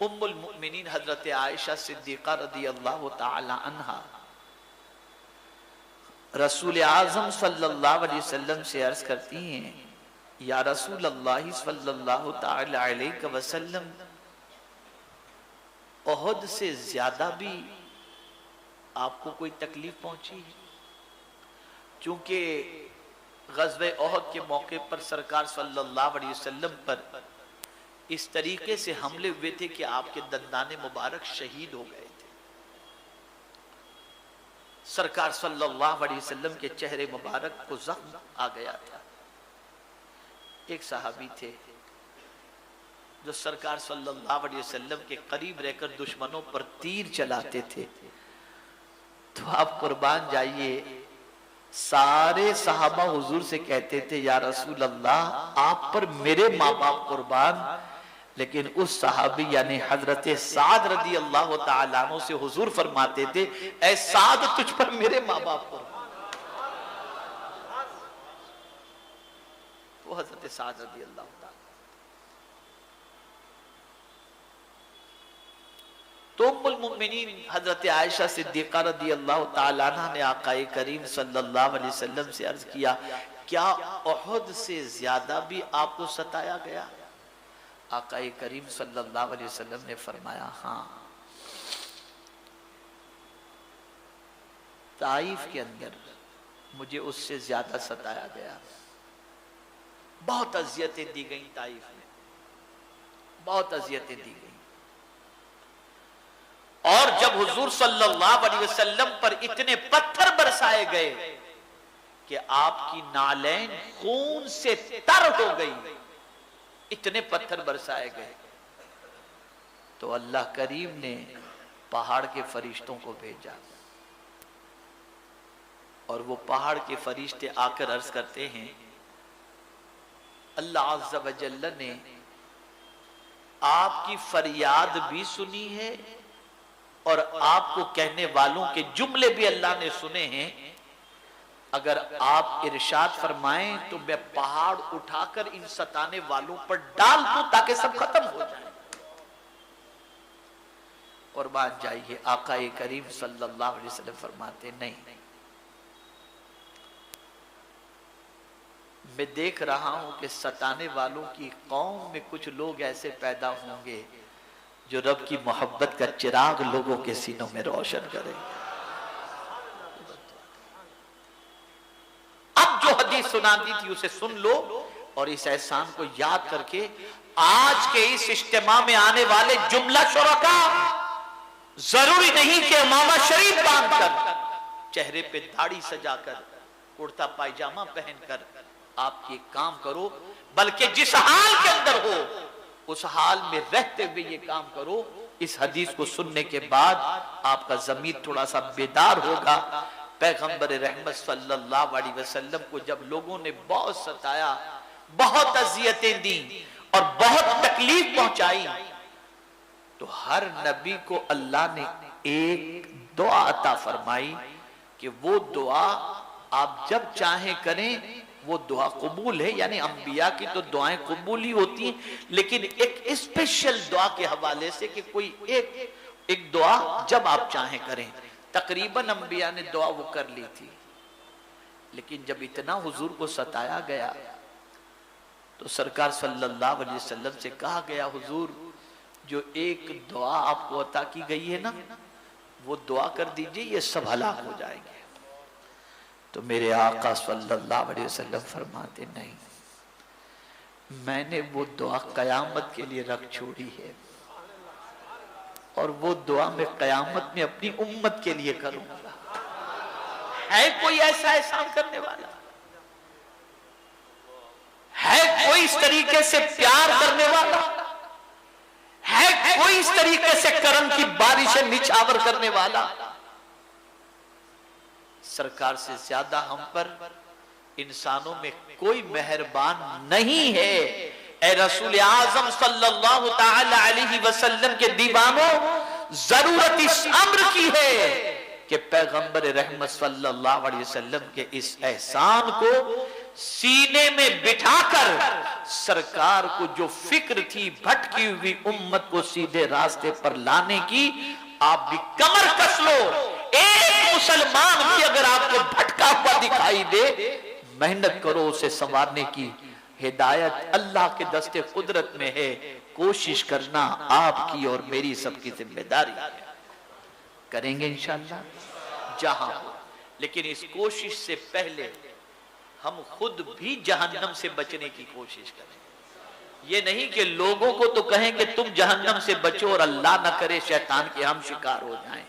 उम्मुल मुमिनीन हजरत आयशा सिद्दीक़ा रज़ियल्लाहु ताला अन्हा रसूल आज़म सल्लल्लाहु अलैहि वसल्लम से अर्ज करती हैं, या रसूल अल्लाह सल्लल्लाहु ताला अलैहि वसल्लम, ओहद से ज्यादा भी आपको कोई तकलीफ पहुंची है? चूंकि ग़ज़वे ओहद के मौके पर सरकार सल्लल्लाहु अलैहि वसल्लम पर इस तरीके से हमले हुए थे कि आपके दंदाने मुबारक शहीद हो गए थे। सरकार सल्लल्लाहु अलैहि वसल्लम के चेहरे मुबारक को जख्म आ गया था। एक सहाबी थे जो सरकार सल्लल्लाहु अलैहि वसल्लम के करीब रहकर दुश्मनों पर तीर चलाते थे। तो आप कुर्बान जाइए, सारे सहाबा हुजूर से कहते थे, या रसूल अल्लाह, आप पर मेरे माँ बाप कुर्बान। लेकिन उस सहाबी यानी हजरत साद रदी अल्लाह तआला अन्हु से हुजूर फरमाते थे, ऐ साद, तुझ पर मेरे माँ बाप कुर्बान। वो हजरत साद रदी अल्लाह तआला। तो उम्मुल मुमिनीन हजरत आयशा सिद्दीक़ा रज़ियल्लाहु ताला अन्हा ने आक़ाए करीम सल्लल्लाहु अलैहि वसल्लम से अर्ज किया, क्या उहद से ज्यादा भी आपको सताया गया? आक़ाए करीम सल्लल्लाहु अलैहि वसल्लम ने फरमाया, हाँ, ताइफ के अंदर मुझे उससे ज्यादा सताया गया। बहुत अजियतें दी गई ताइफ में, बहुत अजियतें दी गई। और जब हुजूर सल्लल्लाहु अलैहि वसल्लम पर इतने पत्थर बरसाए गए कि आपकी नालैन खून से तर हो गई, इतने पत्थर बरसाए गए, तो अल्लाह करीम ने पहाड़ के फरिश्तों को भेजा। और वो पहाड़ के फरिश्ते आकर अर्ज करते हैं, अल्लाह अज़्ज़ा व जल्ल ने आपकी फरियाद भी सुनी है और आपको कहने वालों के जुमले भी अल्लाह ने सुने हैं। अगर आप इरशाद फरमाएं तो मैं पहाड़ उठाकर इन सताने वालों पर डाल दूं ताकि सब खत्म हो जाए। कुर्बान जाइए, आक़ाए करीम सल्लल्लाहु अलैहि वसल्लम फरमाते, नहीं, मैं देख रहा हूं कि सताने वालों की कौम में कुछ लोग ऐसे पैदा होंगे जो रब की मोहब्बत का चिराग लोगों के सीनों में रोशन करे। अब जो हदीस सुना दी थी उसे सुन लो और इस एहसान को याद करके आज के इस इज्तिमा में आने वाले जुमला शुरका, जरूरी नहीं कि इमामा शरीफ बांधकर, चेहरे पे दाढ़ी सजाकर, कुर्ता पायजामा पहनकर आप ये काम करो, बल्कि जिस हाल के अंदर हो उस हाल में रहते हुए ये काम करो। इस हदीस को सुनने के बाद आपका ज़मीर थोड़ा सा बेदार होगा। पैगंबर रहमत सल्लल्लाहु अलैहि वसल्लम को जब लोगों ने बहुत सताया, बहुत अजियतें दी और बहुत तकलीफ पहुंचाई, तो हर नबी को अल्लाह ने एक दुआ अता फरमाई कि वो दुआ आप जब चाहें करें, वो दुआ कबूल है। यानी अंबिया की तो दुआएं कबूल ही होती हैं, लेकिन एक स्पेशल दुआ के हवाले से कि कोई एक दुआ जब आप चाहें करें। तकरीबन अंबिया ने दुआ वो कर ली थी, लेकिन जब इतना हुजूर को सताया गया तो सरकार सल्लल्लाहु अलैहि वसल्लम से कहा गया, हुजूर, जो एक दुआ आपको अता की गई है ना, वो दुआ कर दीजिए, ये सब हलाक हो जाएंगे। तो मेरे आका सल्लल्लाहु अलैहि वसल्लम फरमाते, नहीं, मैंने वो दुआ कयामत के लिए रख छोड़ी है और वो दुआ मैं कयामत में अपनी उम्मत के लिए करूंगा। है कोई ऐसा एहसान करने वाला? है कोई इस तरीके से प्यार करने वाला? है कोई इस तरीके से करम की बारिशें निछावर करने वाला? सरकार से ज्यादा हम पर इंसानों में कोई मेहरबान नहीं है। ए रसूल आज़म सल्लल्लाहु ताला अलैहि वसल्लम के दीवानों, जरूरत इस अम्र की है कि पैगंबर रहमत सल्लल्लाहु अलैहि वसल्लम के इस एहसान को सीने में बिठाकर सरकार को जो फिक्र थी भटकी हुई उम्मत को सीधे रास्ते पर लाने की, आप भी कमर कस लो। एक मुसलमान भी अगर आपको भटका हुआ दिखाई दे, मेहनत करो उसे संवारने की। हिदायत अल्लाह के दस्ते कुदरत में है, कोशिश करना आपकी और मेरी सबकी जिम्मेदारी है। करेंगे इंशाअल्लाह जहां हो, लेकिन इस कोशिश से पहले हम खुद भी जहन्नम से बचने की कोशिश करें। ये नहीं कि लोगों को तो कहें कि तुम जहन्नम से बचो और अल्लाह ना करे शैतान के हम शिकार हो जाएं।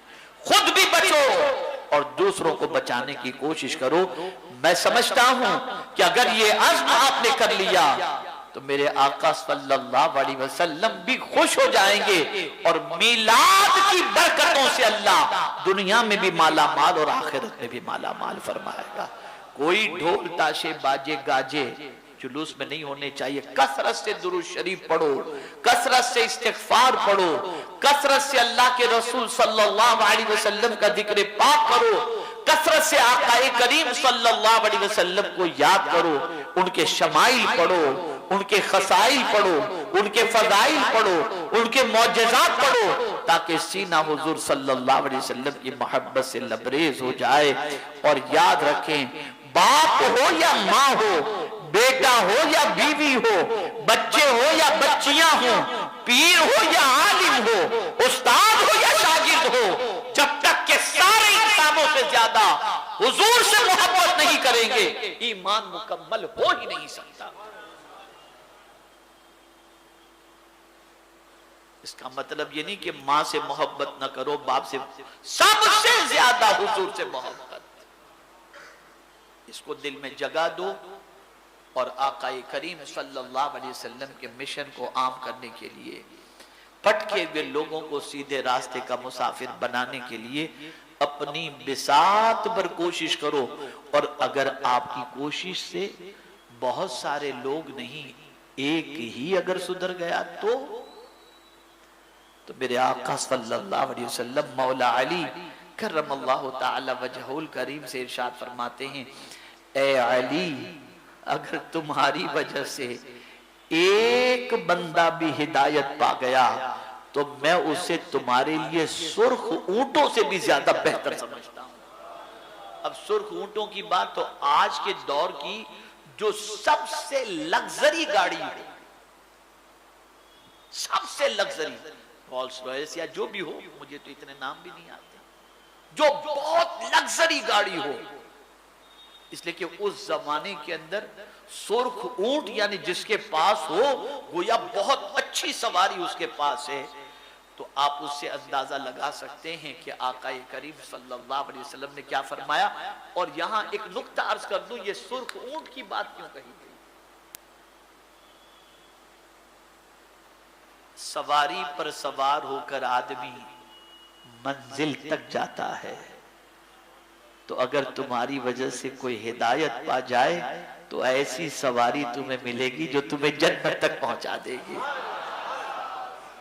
खुद भी बचो और दूसरों को बचाने की कोशिश करो। मैं समझता हूं कि अगर ये अज़्म आपने कर लिया तो मेरे आका सल्लल्लाहु अलैहि वसल्लम भी खुश हो जाएंगे और मिलाद की बरकतों से अल्लाह दुनिया में भी माला माल और आखिरत में भी माला माल फरमाएगा। कोई ढोल ताशे बाजे गाजे जुलूस में नहीं होने चाहिए। कसरत से दुरूद शरीफ पढ़ो, कसरत से इस्तिग़फ़ार पढ़ो, कसरत से अल्लाह के रसूल सल्लल्लाहु अलैहि वसल्लम का जिक्र पाक करो, कसरत से आक़ाए करीम सल्लल्लाहु अलैहि वसल्लम को याद करो, उनके शमाइल पढ़ो, उनके खसाइल पढ़ो, उनके फजाइल पढ़ो, उनके मौजज़ात पढ़ो, ताकि सीना हुजूर सल्लल्लाहु अलैहि वसल्लम की मोहब्बत से लबरेज हो जाए। और याद रखें, बाप हो या माँ हो, बेटा हो या बीवी हो, बच्चे हो या बच्चियां हो, पीर हो या आलिम हो, उस्ताद हो या शागिर्द हो, जब तक के सारे इंसानों से ज्यादा हुजूर से मोहब्बत नहीं करेंगे, ईमान मुकम्मल हो ही नहीं सकता। इसका मतलब ये नहीं कि माँ से मोहब्बत न करो, बाप से, सबसे ज्यादा हुजूर से मोहब्बत। इसको दिल में जगा दो और आकाए करीम सल्लल्लाहु अलैहि वसल्लम के मिशन को आम करने के लिए, भटके हुए लोगों को सीधे रास्ते का मुसाफिर बनाने के लिए अपनी बिसात पर कोशिश करो। और अगर आपकी कोशिश से बहुत सारे लोग नहीं, एक ही अगर सुधर गया तो मेरे आका सल्लल्लाहु अलैहि वसल्लम मौला अली करमल्लाहु ताला वजहुल करीम से इरशाद फरमाते हैं, ए अली, अगर तुम्हारी वजह से एक बंदा भी हिदायत पा गया तो मैं उसे तुम्हारे लिए सुर्ख ऊंटों से भी ज्यादा बेहतर समझता हूं। अब सुर्ख ऊंटों की बात तो आज के दौर की जो सबसे लग्जरी गाड़ी है, सबसे लग्जरी, रोल्स रॉयस या जो भी हो, मुझे तो इतने नाम भी नहीं आते, जो बहुत लग्जरी गाड़ी हो, इसलिए कि उस जमाने के अंदर सुर्ख ऊंट यानी जिसके पास हो गोया बहुत अच्छी सवारी उसके पास है, तो आप उससे अंदाजा लगा सकते हैं कि आका करीम सल्लल्लाहु अलैहि वसल्लम ने क्या फरमाया। और यहां एक नुक्ता अर्ज कर दूं, ये सुर्ख ऊंट की बात क्यों कही गई? सवारी पर सवार होकर आदमी मंजिल तक जाता है, तो अगर तुम्हारी वजह से कोई हिदायत पा जाए तो ऐसी सवारी तुम्हें मिलेगी जो तुम्हें जन्नत तक पहुंचा देगी।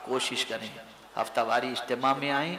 कोशिश करें हफ्तावारी इज्तिमा में आए,